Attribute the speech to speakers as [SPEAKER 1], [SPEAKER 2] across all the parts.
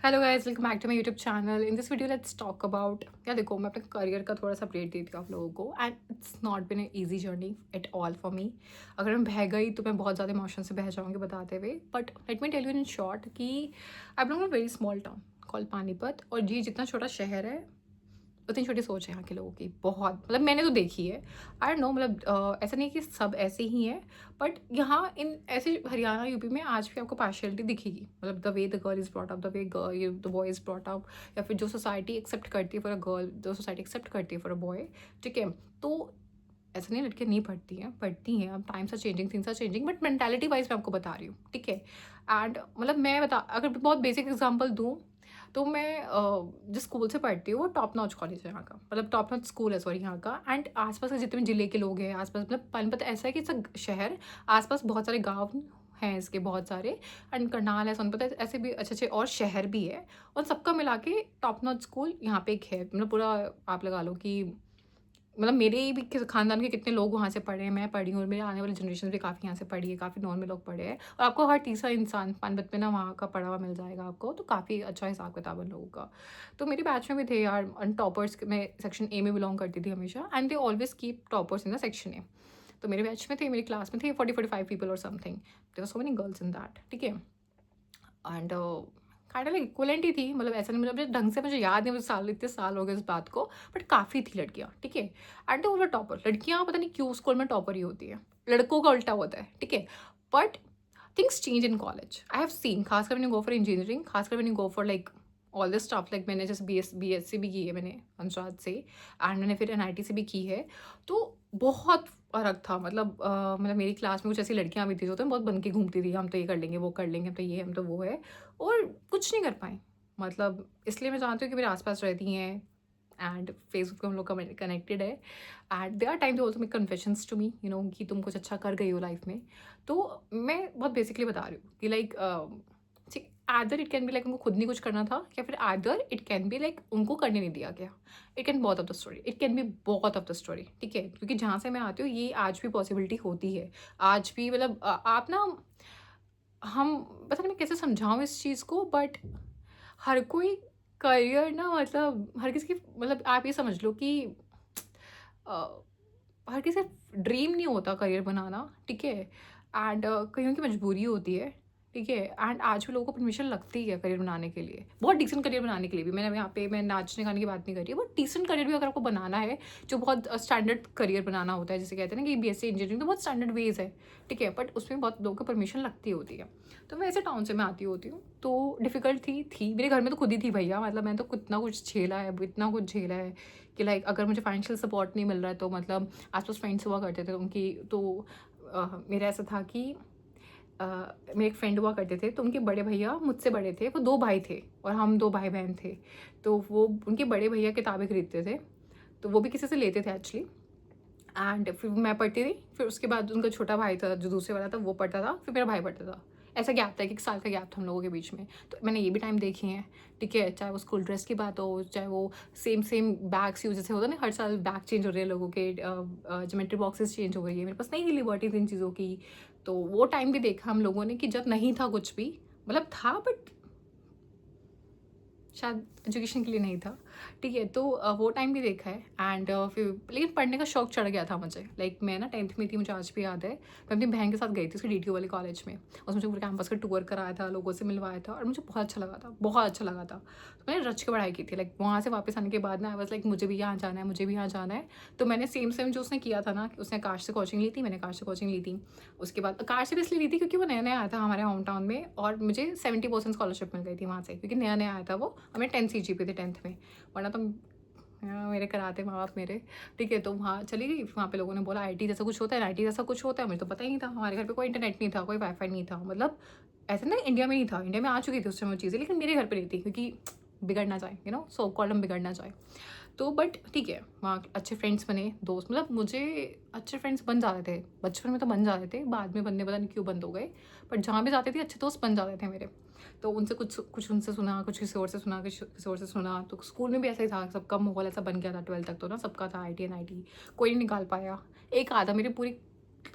[SPEAKER 1] Hello guys, welcome back to my YouTube channel. In this video let's talk about, या देखो मैं अपने career का थोड़ा सा अपडेट देती हूँ आप लोगों को। And it's not been A easy journey at all for me. अगर मैं बह गई तो मैं बहुत ज़्यादा इमोशन से बह जाऊँगी बताते हुए, but let me tell you in short कि I belong to very small town call Panipat. और ये जितना छोटा शहर है उतनी छोटी सोच है यहाँ के लोगों की। बहुत मतलब मैंने तो देखी है। आई डोंट नो, मतलब ऐसा नहीं है कि सब ऐसे ही हैं, बट यहाँ इन ऐसे हरियाणा यूपी में आज भी आपको पार्शियलिटी दिखेगी। मतलब the way the girl is brought up, the way the boy is brought up, या फिर जो सोसाइटी एक्सेप्ट करती है फॉर अ गर्ल, जो सोसाइटी एक्सेप्ट करती है फॉर अ बॉय। ठीक है, तो ऐसा नहीं लड़कियाँ नहीं पढ़ती हैं। अब times are changing, things are changing, but mentality wise मैं आपको बता रही हूँ। ठीक है, एंड मतलब मैं बता, अगर बहुत बेसिक एग्जांपल दूँ तो मैं जिस स्कूल से पढ़ती हूँ वो टॉप नॉच कॉलेज है यहाँ का, मतलब टॉप नॉच स्कूल है सॉरी यहाँ का। एंड आसपास के जितने भी जिले के लोग हैं आसपास, मतलब पानीपत ऐसा है कि इट्स अ शहर, आसपास बहुत सारे गाँव हैं इसके, बहुत सारे। एंड करनाल है, सोनपत है, ऐसे भी अच्छे अच्छे और शहर भी है। और सबका मिला के टॉप नॉच स्कूल यहाँ पे एक है। मतलब पूरा आप लगा लो कि मतलब मेरे ही भी खानदान के कितने लोग वहाँ से पढ़े हैं, मैं पढ़ी हूँ, और मेरे आने वाली जनरेशन भी काफ़ी यहाँ से पढ़ी है, काफ़ी नॉर्मल लोग पढ़े हैं। और आपको हर तीसरा इंसान पानीपत में ना वहाँ का पढ़ा हुआ मिल जाएगा आपको, तो काफ़ी अच्छा हिसाब किताब है लोगों का। तो मेरे बैच में भी थे यार टॉपर्स। मैं सेक्शन ए में बिलोंग करती थी हमेशा, and they always keep toppers in the section A. तो मेरे बैच में थे, मेरी क्लास में थे 40-45 पीपल और something. There were so many girls in that. ठीक है, एंड काइंड ऑफ इक्वलेंट ही थी। मतलब ऐसा नहीं, मतलब ढंग से मुझे याद नहीं, मुझे इतने साल हो गए इस बात को, बट काफ़ी थी लड़कियाँ। ठीक है, एंड वो टॉपर लड़कियाँ, पता नहीं क्यों स्कूल में टॉपर ही होती है, लड़कों का उल्टा होता है। ठीक है, but things change in college, I have seen, खासकर मैंने गो फॉर इंजीनियरिंग, खासकर मैंने go for like all this stuff. Like मैंने जैसे BSc भी की है मैंने अनुसाद से, एंड मैंने फिर NIT से भी की है। तो बहुत फ़र्क था। मतलब मेरी क्लास में कुछ ऐसी लड़कियाँ भी थी जो तो बहुत बन के घूमती थी, हम तो ये कर लेंगे, वो कर लेंगे, हम तो ये, हम तो वो है, और कुछ नहीं कर पाए। मतलब इसलिए मैं जानती हूँ कि मेरे आसपास रहती हैं, एंड फेसबुक पे हम लोग कनेक्टेड है। At their time they also make confessions to me, you know, कि तुम कुछ अच्छा कर गई हो लाइफ में। तो मैं बहुत बेसिकली बता रही हूँ कि लाइक आदर इट कैन बी लाइक उनको खुद नहीं कुछ करना था, या फिर आदर इट कैन बी लाइक उनको करने नहीं दिया गया। इट कैन बहुत of the story, it can be बहुत ऑफ द स्टोरी। ठीक है, क्योंकि जहाँ से मैं आती हूँ ये आज भी पॉसिबिलिटी होती है। आज भी मतलब आप ना, हम पता नहीं मैं कैसे समझाऊँ इस चीज़ को, बट हर कोई करियर ना, मतलब हर किसी की, मतलब आप ये समझ लो कि अ, हर किसी ड्रीम नहीं होता करियर बनाना। ठीक है, एंड कईयों की मजबूरी होती है। ठीक है, एंड आज भी लोगों को परमिशन लगती है करियर बनाने के लिए, बहुत डिसेंट करियर बनाने के लिए भी। मैंने यहाँ पे मैं नाचने गाने की बात नहीं कर रही, बहुत डिसेंट करियर भी अगर आपको बनाना है, जो बहुत स्टैंडर्ड करियर बनाना होता है, जैसे कहते हैं ना कि BSc इंजीनियरिंग तो बहुत स्टैंडर्ड वेज है। ठीक है, बट उसमें बहुत लोगों को परमिशन लगती होती है। तो मैं ऐसे टाउन से मैं आती होती हूँ, तो डिफ़िकल्ट थी मेरे घर में तो खुद ही थी भैया। मतलब मैंने तो कितना कुछ झेला है, इतना कुछ झेला है कि लाइक अगर मुझे फाइनेंशियल सपोर्ट नहीं मिल रहा है तो मतलब आस-पास फ्रेंड्स हुआ करते थे उनकी, तो मेरा ऐसा था कि मेरे एक फ्रेंड हुआ करते थे, तो उनके बड़े भैया मुझसे बड़े थे, वो 2 भाई थे और हम 2 भाई-बहन थे। तो वो उनके बड़े भैया किताबें खरीदते थे, तो वो भी किसी से लेते थे एक्चुअली। एंड फिर मैं पढ़ती थी, फिर उसके बाद उनका छोटा भाई था जो दूसरे वाला था वो पढ़ता था, फिर मेरा भाई पढ़ता था। ऐसा गैप था, 1 साल का गैप था हम लोगों के बीच में। तो मैंने ये भी टाइम देखे हैं। ठीक है, चाहे वो स्कूल ड्रेस की बात हो, चाहे वो सेम बैग्स यूज, जैसे होता है ना हर साल बैग चेंज हो रहे हैं लोगों के, ज्योमेट्री बॉक्सेस चेंज हो गई है, मेरे पास नहीं थी लिबर्टी इन चीज़ों की। तो वो टाइम भी देखा हम लोगों ने कि जब नहीं था कुछ भी, मतलब था बट शायद एजुकेशन के लिए नहीं था। ठीक है, तो वो टाइम भी देखा है। एंड फिर लेकिन पढ़ने का शौक चढ़ गया था मुझे। लाइक मैं ना 10th में थी, मुझे आज भी याद है, मैं अपनी बहन के साथ गई थी उसके DTO वाले कॉलेज में, और मुझे पूरे कैंपस का टूर कराया था, लोगों से मिलवाया था, और मुझे बहुत अच्छा लगा था, बहुत अच्छा लगा था। तो मैंने रच के पढ़ाई की थी। लाइक वहाँ से वापस आने के बाद ना आई वाज लाइक मुझे भी यहाँ जाना है, मुझे भी यहाँ जाना है। तो मैंने सेम जो उसने किया था ना, उसने आकाश से कोचिंग ली थी, मैंने आकाश से कोचिंग ली थी। उसके बाद आकाश से भी इसलिए ली थी क्योंकि वो नया नया आया था हमारे होम टाउन में, और मुझे 70% स्कॉलरशिप मिल गई थी वहाँ से, क्योंकि नया नया आया था वो, और मैं 10 CGPA थे 10th में। वरना तो मेरे कराते माँ बाप मेरे। ठीक है, तो वहाँ चली गई, वहाँ पे लोगों ने बोला IT जैसा कुछ होता है, NIT जैसा कुछ होता है। मुझे तो पता ही नहीं था, हमारे घर पे कोई इंटरनेट नहीं था, कोई वाईफाई नहीं था। मतलब ऐसा ना इंडिया में नहीं था, इंडिया में आ चुकी थी उस समय वो चीज़ें, लेकिन मेरे घर पे नहीं थी, क्योंकि बिगड़ ना जाए, यू नो, सो कॉलम बिगड़ ना जाए। तो बट ठीक है, वहाँ अच्छे फ्रेंड्स बने, दोस्त, मतलब मुझे अच्छे फ्रेंड्स बन जाते थे बचपन में, तो बन जाते थे, बाद में बनने पता नहीं क्यों बंद हो गए, बट जहाँ भी जाते थे अच्छे दोस्त बन जाते थे मेरे। तो उनसे कुछ कुछ उनसे सुना, कुछ किसी और से सुना, किसी और से सुना। तो स्कूल में भी ऐसा ही था, सबका माहौल ऐसा बन गया था 12th तक, तो ना सबका था IT, कोई नहीं निकाल पाया। एक आधा, मेरी पूरी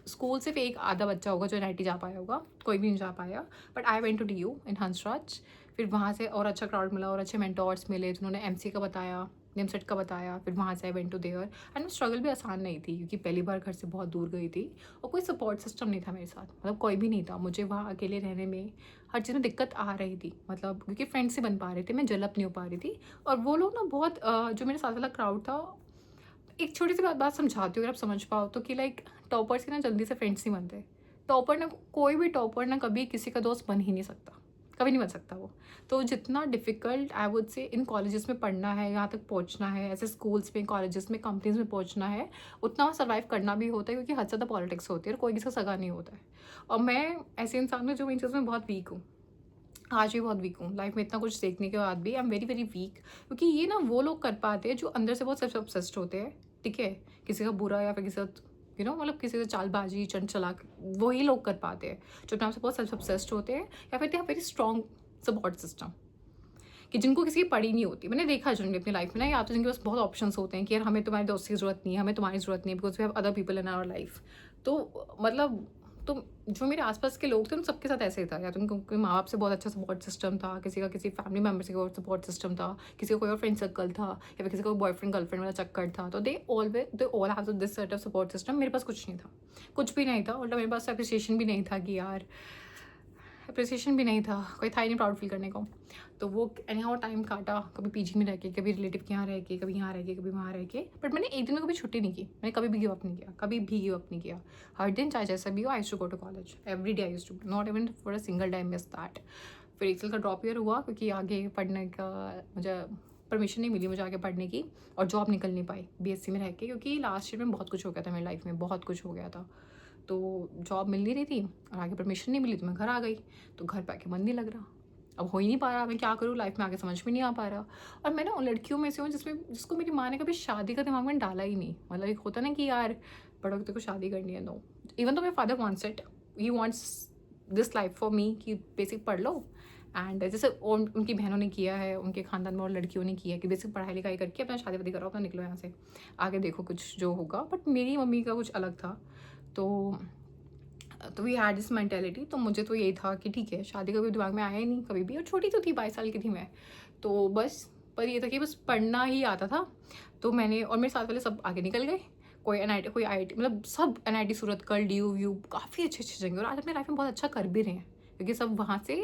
[SPEAKER 1] स्कूल सिर्फ एक आधा बच्चा होगा जो NIT जा पाया होगा, कोई भी नहीं जा पाया। But I went to DU in Hansraj, फिर वहाँ से और अच्छा क्राउड मिला और अच्छे मेंटोर्स मिले जिन्होंने एमसी का बताया, निमसेट का बताया। फिर वहाँ से I went to there and struggle भी आसान नहीं थी क्योंकि पहली बार घर से बहुत दूर गई थी और कोई सपोर्ट सिस्टम नहीं था मेरे साथ, मतलब कोई भी नहीं था। मुझे वहाँ अकेले रहने में हर चीज़ में दिक्कत आ रही थी, मतलब क्योंकि फ्रेंड्स से बन पा रहे थे, मैं जलप नहीं हो पा रही थी। और वो लोग ना बहुत जो मेरे साथ वाला क्राउड था, एक छोटी सी बात समझाती हूँ अगर आप समझ पाओ तो, कि लाइक टॉपर्स के ना जल्दी से फ्रेंड्स नहीं बनते। टॉपर ना, कोई भी टॉपर ना कभी किसी का दोस्त बन ही नहीं सकता, कभी नहीं बन सकता वो। तो जितना difficult I would say in colleges में पढ़ना है, यहाँ तक पहुँचना है, ऐसे स्कूल्स में, कॉलेजेस में, कंपनीज में पहुँचना है, उतना सर्वाइव करना भी होता है क्योंकि हद से ज़्यादा पॉलिटिक्स होती है और कोई किसी का सगा नहीं होता है। और मैं ऐसे इंसान हूँ जो इन चीज़ों में बहुत वीक हूँ, आज भी बहुत वीक हूँ। लाइफ में इतना कुछ देखने के बाद भी I am very very weak, क्योंकि ये ना वो लोग कर पाते हैं जो अंदर से बहुत सेल्फ ऑब्सेस्ड होते हैं, ठीक है। किसी का बुरा या फिर किसी का मतलब किसी से चालबाजी चंड चलाक, वही लोग कर पाते हैं जो अपने आप से बहुत सेल्फ ऑब्सेस्ड होते हैं या फिर they have very strong support system, कि जिनको किसी की पड़ी नहीं होती। मैंने देखा है जनरली अपनी लाइफ में ना, या तो जिनके पास बहुत ऑप्शंस होते हैं कि यार हमें तुम्हारे दोस्त की ज़रूरत नहीं है, हमें तुम्हारी ज़रूरत नहीं है, because we have other people in our life. तो मतलब तो जो मेरे आसपास के लोग थे उन सबके साथ ऐसे ही था, या तो उनके माँ बाप से बहुत अच्छा सपोर्ट सिस्टम था, किसी का किसी फैमिली मेम्बर से कोई सपोर्ट सिस्टम था, किसी का कोई और फ्रेंड सर्कल था, या फिर किसी का बॉयफ्रेंड गर्लफ्रेंड वाला चक्कर था। तो they all have this set of support system. मेरे पास कुछ नहीं था, कुछ भी नहीं था। उल्टा मेरे पास अप्रिसिएशन भी नहीं था, कि यार अप्रिसिएशन भी नहीं था, कोई था ही नहीं प्राउड फील करने को। तो वो एनी हाउ टाइम काटा, कभी पीजी में रह के, कभी रिलेटिव के यहाँ रह के, कभी यहाँ रह के, कभी वहाँ रह के। बट मैंने एक दिन में कभी छुट्टी नहीं की, मैंने कभी भी गिव अप नहीं किया, कभी भी गिव अप नहीं किया। हर दिन चाहे जैसा भी हो, I used to go to college every day, I used to, not even for a single day I miss that. फिर एक साल का ड्रॉप ईयर हुआ क्योंकि आगे पढ़ने का मुझे परमिशन नहीं मिली, मुझे आगे पढ़ने की, और जॉब निकल नहीं पाई बीएससी में रह के, क्योंकि लास्ट ईयर में बहुत कुछ हो गया था मेरी लाइफ में, बहुत कुछ हो गया था। तो जॉब मिल नहीं रही थी और आगे परमिशन नहीं मिली, तो मैं घर आ गई। तो घर पे आके मन नहीं लग रहा, अब हो ही नहीं पा रहा, मैं क्या करूँ लाइफ में आगे, समझ में नहीं आ पा रहा। और मैं ना उन लड़कियों में से हूँ जिसको मेरी माँ ने कभी शादी का दिमाग में डाला ही नहीं। मतलब एक होता ना कि यार बड़ों को शादी करनी है, नो। इवन तो my father wants it, he wants this life for me, कि बेसिक पढ़ लो। एंड जैसे उनकी बहनों ने किया है, उनके खानदान में और लड़कियों ने किया है कि बेसिक पढ़ाई लिखाई करके अपना शादी वादी करो, अपना निकलो यहाँ से, आगे देखो कुछ जो होगा। बट मेरी मम्मी का कुछ अलग था। तो वी हैड दिस मेंटेलिटी। तो मुझे तो यही था कि ठीक है, शादी का कोई दिमाग में आया ही नहीं कभी भी, और छोटी तो थी, 22 साल की थी मैं। तो बस पर ये था कि बस पढ़ना ही आता था। तो मैंने, और मेरे साथ वाले सब आगे निकल गए, कोई एनआईटी, कोई आईआईटी, मतलब सब एनआईटी सूरतगढ़, डीयू, काफ़ी अच्छे अच्छे जगह, और आज अपने लाइफ में बहुत अच्छा कर भी रहे हैं, क्योंकि सब वहाँ से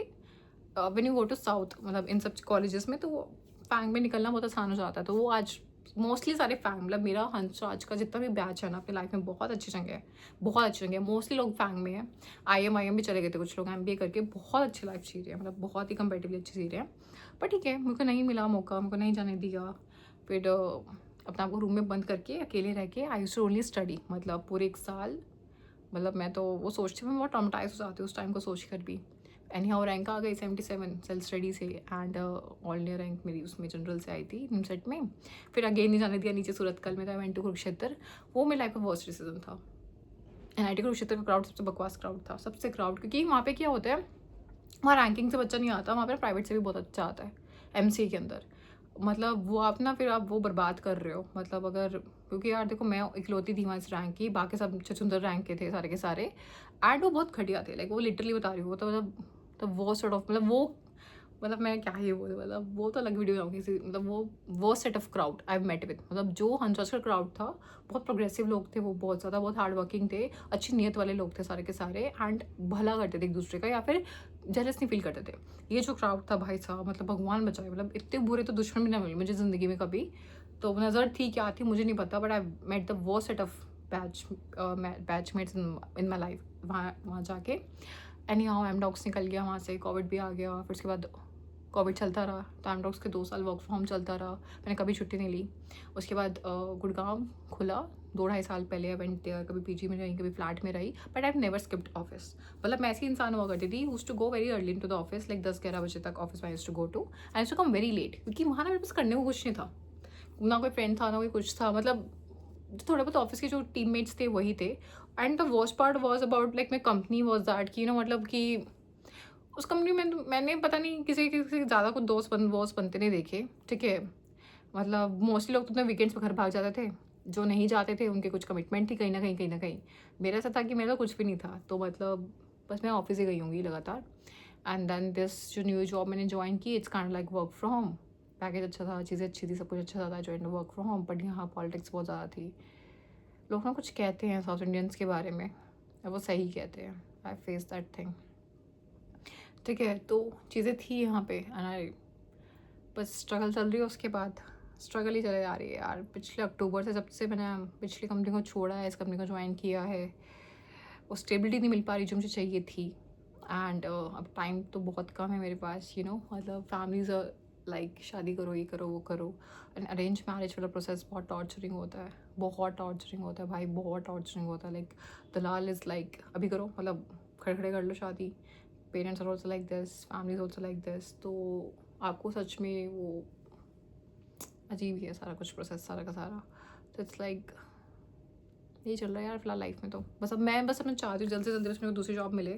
[SPEAKER 1] when you go to south, मतलब इन सब कॉलेजेस में, तो फैंग में निकलना बहुत आसान हो जाता है। तो वो आज मोस्टली सारे फैंग, मतलब मेरा हंस आज का जितना भी बैच है ना अपनी लाइफ में, बहुत अच्छी जगह है, बहुत अच्छी जगह है। मोस्टली लोग फैंग में है, आईएम भी चले गए थे कुछ लोग, एमबीए करके, बहुत अच्छी लाइफ जी रहे हैं, मतलब बहुत ही कंपेरेटिवली अच्छी जी रहे हैं। पर ठीक है, मुझको नहीं मिला मौका, मुझको नहीं जाने दिया। फिर अपने आपको रूम में बंद करके अकेले रह के I used to only study, मतलब पूरे 1 साल। मतलब मैं तो वो सोचती हूँ, मैं बहुत ट्रॉमेटाइज हो जाती हूँ उस टाइम को सोच कर भी। एनी हाउ रैंक आ गई 77 सेल्फ स्टडी से, एंड ऑल इंडिया रैंक मेरी उसमें जनरल से आई थी निमसेट में। फिर अगेन नहीं जाने दिया नीचे सूरतकल में, तो आई वेंट टू कुरुक्षेत्र। वो मेरी लाइफ का वर्स्ट डिसीजन था। एनआईटी कुरुक्षेत्र का क्राउड सबसे बकवास क्राउड था, सबसे क्राउड, क्योंकि वहाँ पे क्या होता है, वहाँ रैंकिंग से बच्चा नहीं आता, वहाँ पे प्राइवेट से भी बहुत अच्छा आता है एमसीए के अंदर। मतलब वो आप ना, फिर आप वो बर्बाद कर रहे हो, मतलब अगर, क्योंकि यार देखो मैं इकलौती थी वहाँ इस रैंक की, बाकी सब छछूंदर रैंक के थे सारे के सारे, एंड वो बहुत घटिया थे, लाइक वो लिटरली बता रही हूँ, तो मतलब वो सॉर्ट ऑफ, मतलब वो, मतलब मैं क्या ही बोलूँ, मतलब वो तो अलग वीडियो बनाऊँगी किसी, मतलब वो set of crowd I met with, मतलब जो हंसराज का क्राउड था, बहुत प्रोग्रेसिव लोग थे वो, बहुत ज़्यादा, बहुत हार्ड वर्किंग थे, अच्छी नीयत वाले लोग थे सारे के सारे, एंड भला करते थे एक दूसरे का, या फिर जेलस नहीं फील करते थे। ये जो क्राउड था भाई साहब, मतलब भगवान बचाए, मतलब इतने बुरे तो दुश्मन भी ना मिले मुझे ज़िंदगी में कभी। तो नज़र थी क्या थी मुझे नहीं पता, बट आई मेट द वो set of batchmates in my life वहाँ जाके। एनी हाउ एमडॉक्स निकल गया वहाँ से, कोविड भी आ गया, फिर उसके बाद कोविड चलता रहा, तो एमडॉक्स के 2 साल वर्क फ्रॉम चलता रहा, मैंने कभी छुट्टी नहीं ली। उसके बाद गुड़गांव खुला 2-2.5 साल पहले, आई वेंट देयर, कभी पीजी में रही, कभी फ्लैट में रही, but I have never skipped office. मतलब मैं ऐसी इंसान हुआ करती थी used to go very early into the office, like 10-11 बजे तक ऑफिस में used to go to, I used to come very late, क्योंकि वहाँ ना मेरे पास करने को कुछ नहीं था, ना कोई फ्रेंड था, ना कोई कुछ था, मतलब थोड़े बहुत ऑफिस के जो टीममेट्स थे वही थे। And the worst part was about like my company was that कि मतलब कि उस कंपनी में मैंने पता नहीं किसी ज़्यादा कुछ दोस्त बनते नहीं देखे, ठीक है। मतलब मोस्टली लोग तो अपने वीकेंड्स पे घर भाग जाते थे, जो नहीं जाते थे उनके कुछ कमिटमेंट थी कहीं ना कहीं। मेरा ऐसा था कि मेरा कुछ भी नहीं था, तो मतलब बस मैं ऑफिस ही गई होंगी लगातार। एंड देन दिस जो न्यू जॉब मैंने ज्वाइन की, it's kind like work from home. Package अच्छा था, चीज़ें अच्छी थी, सब कुछ अच्छा था, join work from home. But यहाँ पॉलिटिक्स बहुत ज़्यादा थी। लोग ना कुछ कहते हैं साउथ इंडियंस के बारे में, और वो सही कहते हैं। I face that thing. ठीक है, तो चीज़ें थी यहाँ पे, एंड आई बस स्ट्रगल चल रही है। उसके बाद स्ट्रगल ही चले जा रही है यार। पिछले अक्टूबर से, जब से मैंने पिछली कंपनी को छोड़ा है, इस कंपनी को ज्वाइन किया है, वो स्टेबिलिटी नहीं मिल पा रही जो मुझे चाहिए थी। एंड अब टाइम तो बहुत कम है मेरे पास, मतलब फैमिलीज लाइक शादी करो, ये करो, वो करो। एंड अरेंज मैरिज वाला प्रोसेस बहुत टॉर्चरिंग होता है, बहुत टॉर्चरिंग होता है भाई, बहुत टॉर्चरिंग होता है। लाइक दलाल इज़ लाइक अभी करो, मतलब खड़े खड़े कर लो शादी। Parents are also like this, families also like this. तो आपको सच में वो अजीब ही है सारा कुछ प्रोसेस, सारा का सारा। तो इट्स लाइक यही चल रहा है यार फिलहाल लाइफ में। तो बस अब मैं चाहती हूँ जल्द से जल्द बस मेरे को दूसरी जॉब मिले,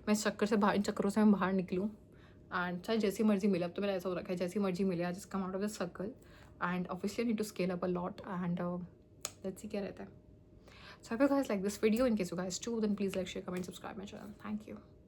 [SPEAKER 1] मैं इस चक्कर से बाहर, इन चक्करों से मैं बाहर निकलूँ। एंड चाहे जैसी मर्जी मिले, अब तो मेरा ऐसा हो रखा है जैसी मर्जी मिले, आज come out of the circle. And obviously need to scale up a lot, and let's see क्या रहता है। So I hope you guys like this video. In case you guys do, then please like, share, comment, subscribe my channel. Thank you.